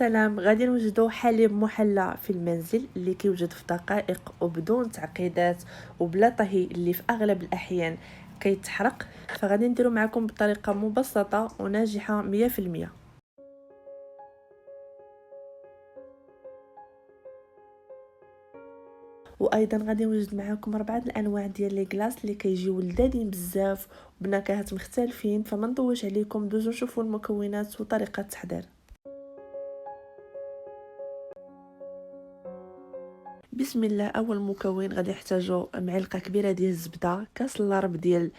سلام. غادي نوجدو حليب محلى في المنزل اللي كيوجد في دقائق وبدون تعقيدات وبلا طهي اللي في اغلب الاحيان كيتحرق. فغادي نديرو معكم بطريقه مبسطه وناجحه 100%. وايضا غادي نوجد معكم 4 الانواع ديال لي كلاص اللي كيجيو لذاذين بزاف وبنكهات مختلفين. فما نطولش عليكم، دوزو نشوفوا المكونات وطريقه التحضير. بسم الله. اول مكون غادي نحتاجو معلقه كبيره ديال الزبده، كاس لارب ديال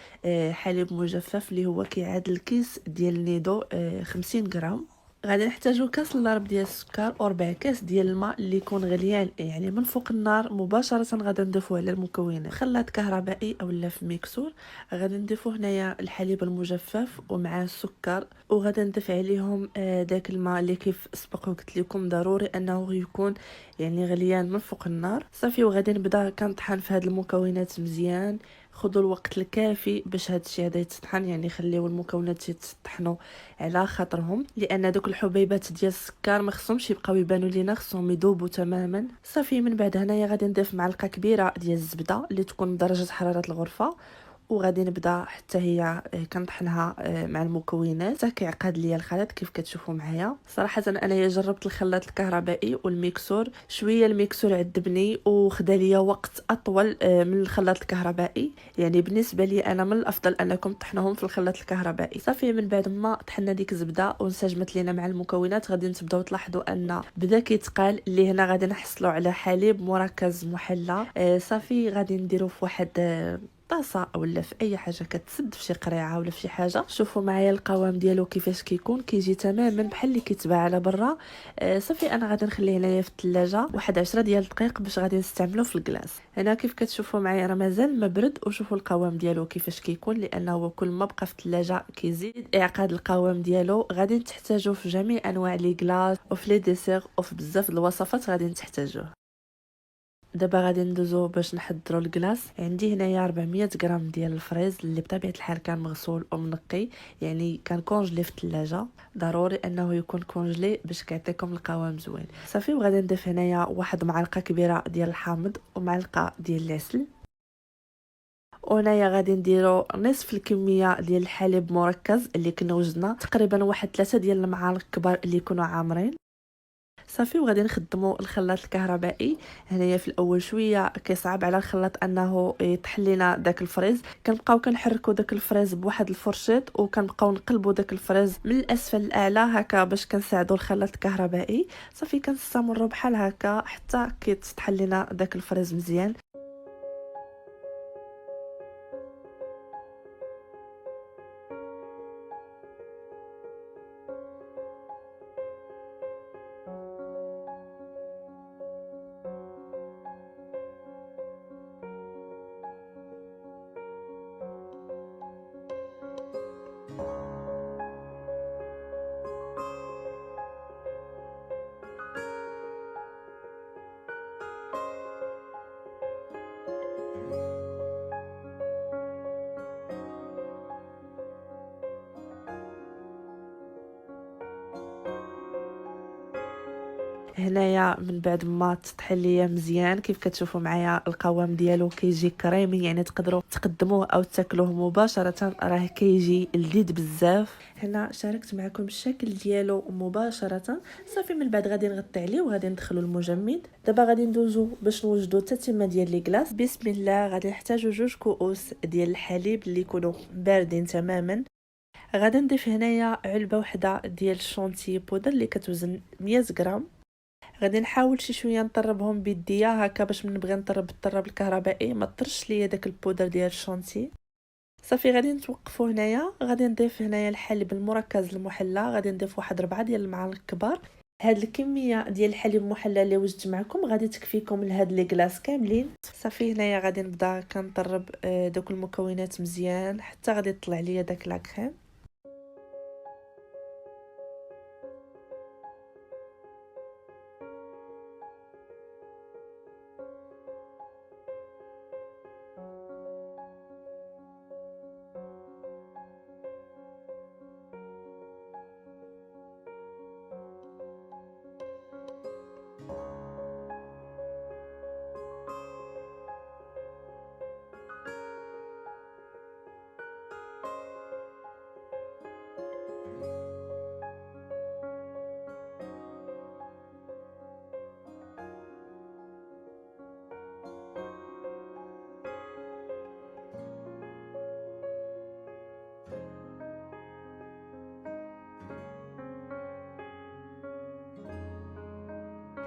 حليب مجفف اللي هو كيعادل كيس ديال نيدو 50 غرام. غادي نحتاجو كاس لارب ديال السكر وربع كاس ديال الماء اللي يكون غليان يعني من فوق النار مباشره. غادي نضيفوه على المكونات خلاط كهربائي اولا في ميكسور. غادي نضيفو هنايا الحليب المجفف ومع السكر، وغادي نضيف عليهم داك الماء اللي كيف سبق وقلت لكم ضروري انه يكون يعني غليان من فوق النار. صافي وغادي نبدا كنطحن في هاد المكونات مزيان. خذوا الوقت الكافي باش هاد الشيء هذا يتطحن، يعني خليو المكونات يتطحنوا على خاطرهم، لان دوك الحبيبات ديال السكر ما خصهمش يبقاو يبانوا لينا، خصهم يذوبوا تماما. صافي من بعد هنايا غادي نضيف معلقه كبيره ديال الزبده اللي تكون بدرجه حراره الغرفه، وغادي نبدا حتى هي كنطحنها مع المكونات حتى كيعقد ليا الخليط كيف كتشوفوا معايا. صراحه انا جربت الخلاط الكهربائي والميكسور، شويه الميكسور عذبني وخدا ليا وقت اطول من الخلاط الكهربائي، يعني بالنسبه لي انا من الافضل انكم تطحنوهم في الخلاط الكهربائي. صافي من بعد ما طحنا ديك الزبده وانسجمت لينا مع المكونات غادي تبداو تلاحظوا ان بدا كيتقال اللي هنا غادي نحصلوا على حليب مركز محلى. صافي غادي نديرو في واحد طاسه اولا في اي حاجه كتسد في شي قريعه ولا في شي حاجه. شوفوا معايا القوام ديالو كيفاش كيكون، كيجي تماما بحال اللي كيتباع على برا. صافي انا غادي نخليه هنايا في الثلاجه واحد 10 ديال الدقائق باش غادي نستعملوه في الكلاص. هنا كيف كتشوفوا معايا راه مازال ما برد، وشوفوا القوام ديالو كيفاش كيكون، لانه كل ما بقى في الثلاجه كيزيد اعقاد القوام ديالو. غادي تحتاجوه في جميع انواع لي كلاص وفي لي ديسير وفي بزاف د الوصفات غادي تحتاجوه. دابا غادي ندوزو باش نحضروا الكلاص. عندي هنايا 400 غرام ديال الفريز اللي بطبيعه الحال كان مغسول ومنقي، يعني كان كونجلي في الثلاجه. ضروري انه يكون كونجلي باش كيعطيكم القوام زوين. صافي وغادي نضيف هنايا واحد معلقه كبيره ديال الحامض ومعلقه ديال العسل، وهنايا غادي نديرو نصف الكميه ديال الحليب مركز اللي كنا وجدنا، تقريبا واحد 3 ديال المعالق كبار اللي يكونوا عامرين. صافي وغادي نخدموا الخلاط الكهربائي. هنايا في الاول شويه كيصعب على الخلاط انه يطحن لينا داك الفريز، كنبقاو كنحركوا داك الفريز بواحد الفرشيط وكنبقاو نقلبوا داك الفريز من الاسفل للاعلى هكا باش كنساعدوا الخلاط الكهربائي. صافي كنستمروا بحال هكا حتى كيتطحن لينا داك الفريز مزيان. هنايا من بعد ما تطحن ليا مزيان كيف كتشوفوا معايا القوام ديالو كيجي كريمي، يعني تقدروا تقدموه او تاكلوه مباشره، راه كيجي لذيذ بزاف. هنا شاركت معكم الشكل ديالو مباشره. صافي من بعد غادي نغطي عليه وغادي ندخلو المجمد. دابا غادي ندوزو باش نوجدو التتمه ديال لي كلاص. بسم الله. غادي نحتاجو 2 كؤوس ديال الحليب اللي يكونوا باردين تماما. غادي نضيف هنايا علبه وحده ديال الشونتي بودر اللي كتوزن 100 غرام. غادي نحاول شي شويه نطربهم بيديا هكا باش من نبغي نطرب بالطراب الكهربائي ما طرش ليا داك البودر ديال الشونتي. صافي غادي نتوقفوا هنايا. غادي نضيف هنايا الحليب المركز المحلى، غادي نضيف واحد 4 ديال المعالق كبار. هاد الكميه ديال الحليب المحلى اللي وجدت معكم غادي تكفيكم لهاد لي كلاص كاملين. صافي هنايا غادي نبدا كنطرب دوك المكونات مزيان حتى غادي تطلع ليا داك لاكريم.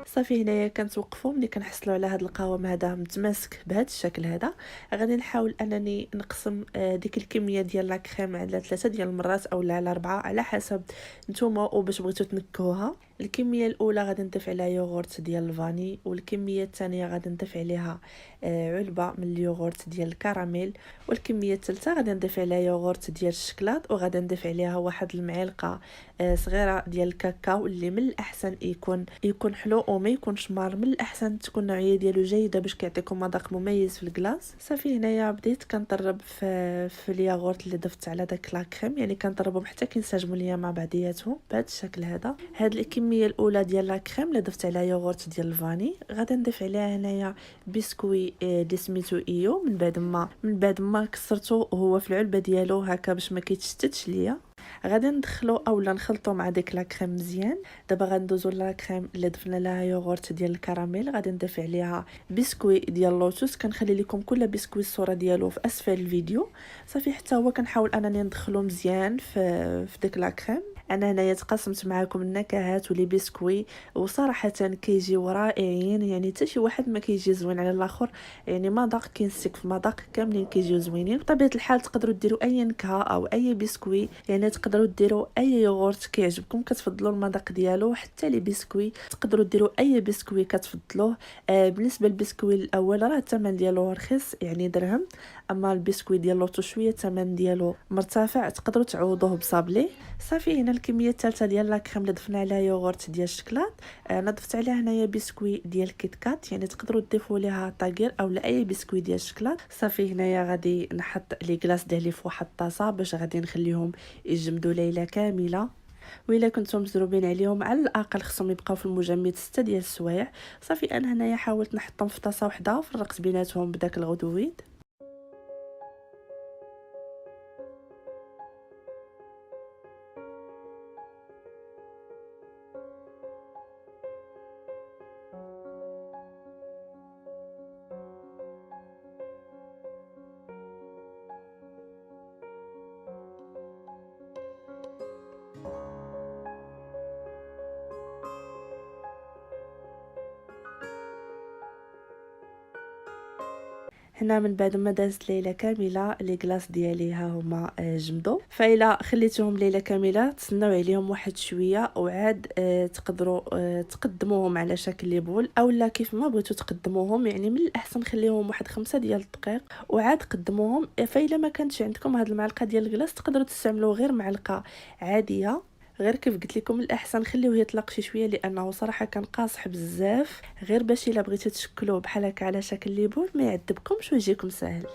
صافي هنايا كنتوقفوا ملي كنحصلوا على هذا القوام هذا متماسك بهذا الشكل هذا. غادي نحاول انني نقسم ديك الكميه ديال لا كريم على 3 ديال المرات او على 4 على حسب نتوما وباش بغيتو تنكوها. الكميه الاولى غادي نضيف عليها يوغورت ديال الفاني، والكميه الثانيه غادي نضيف عليها علبه من اليوغورت ديال الكراميل، والكميه الثالثه غادي نضيف عليها يوغورت ديال الشكلاط، وغادي نضيف عليها واحد المعلقه صغيره ديال الكاكاو اللي من الاحسن يكون حلو وما يكونش مار. من الاحسن تكون النوعيه ديالو جيده باش كيعطيكم مذاق مميز في الكلاص. صافي هنايا بديت كنطرب في الياغورت اللي ضفت على داك لا كريم، يعني كنطربهم حتى كينسجموا ليا مع بعضياتهم بهذا الشكل هذا. هاد الكميه الاولى ديال لا كريم اللي ضفت عليها ياغورت ديال الفاني، غادي نضيف عليها هنايا بسكوي اللي سميتو ايو من بعد ما كسرته هو في العلبه ديالو هكا باش ما كيتشتتش ليا. غادي ندخلو اولا نخلطو مع ديك لا كريم مزيان. دابا غندوزو لا كريم اللي ضفنا لها يوغورت ديال الكراميل، غادي نضيف عليها بسكوي ديال لوتوس. كنخلي لكم كل بسكوي الصوره ديالو في اسفل الفيديو. صافي حتى هو كنحاول انني ندخلو مزيان في ديك لا كريم. انا هنايا تقاسمت معكم النكهات ولي بسكوي وصراحه كيجيو رائعين، يعني حتى شي واحد ما كيجي زوين على الاخر، يعني مذاق كينسك في مذاق كاملين كيجيو زوينين. بطبيعه الحال تقدروا ديروا اي نكهه او اي بسكوي، يعني تقدروا ديروا اي يوغورت كيعجبكم كتفضلوا المذاق ديالو. حتى لي بسكوي تقدروا ديروا اي بسكوي كتفضلوه. بالنسبه للبسكوي الاول راه الثمن ديالو رخيص يعني درهم، اما البسكوي ديال لوطو شويه الثمن ديالو مرتفع، تقدروا تعوضوه بصابلي. صافي هنا الكميه الثالثه ديال لا كريم اللي ضفنا عليها يوغورت ديال الشكلاط. انا ضفت عليها هنايا بسكوي ديال كيت كات، يعني تقدروا تضيفوا ليها طاغير او اي بسكوي ديال الشكلاط. صافي هنايا غادي نحط لي كلاص ديالي في واحد الطاسه باش غادي نخليهم يجمدوا ليله كامله، وإلا كنتم مزروبين عليهم على الاقل خصهم يبقاو في المجمد 6 ديال السوايع. صافي انا هنايا حاولت نحطهم في طاسه وحده، فرقت بيناتهم بداك الغدويد. هنا من بعد ما دازت ليله كامله لي كلاص ديالي ها هما جمدوا. فإلا خليتوهم ليله كامله تسناو عليهم واحد شويه وعاد تقدروا تقدموهم على شكل ليبول اولا كيف ما بغيتو تقدموهم، يعني من الاحسن خليهم واحد 5 ديال الدقائق وعاد قدموهم. فإلا ما كانتش عندكم هاد المعلقه ديال الكلاص تقدروا تستعملوا غير معلقه عاديه، غير كيف قلت لكم الاحسن خليوه يطلق شي شويه لانه صراحه كان قاصح بزاف، غير باش الا بغيتو تشكلوه بحال هكا على شكل ليبول ما يعذبكمش ويجيكم ساهل.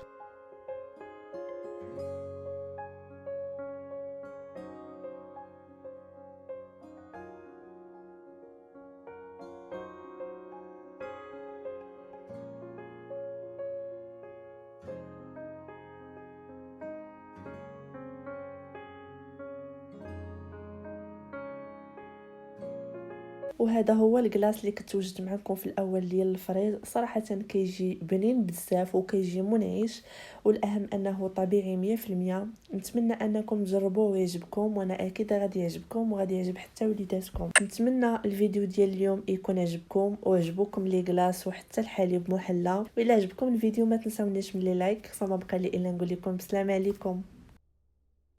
وهذا هو الكلاص اللي كنت وجدت معكم في الاول ديال الفريز. صراحه كيجي بنين بزاف وكيجي منعش، والاهم انه طبيعي 100%. نتمنى انكم تجربوه ويعجبكم، وانا اكيد غادي يعجبكم وغادي يعجب حتى وليداتكم. نتمنى الفيديو ديال اليوم يكون عجبكم وعجبوكم لي كلاص وحتى الحليب محلى. والا عجبكم الفيديو ما تنساونيش من لي لايك. فما بقى لي الا نقول لكم بسلام عليكم.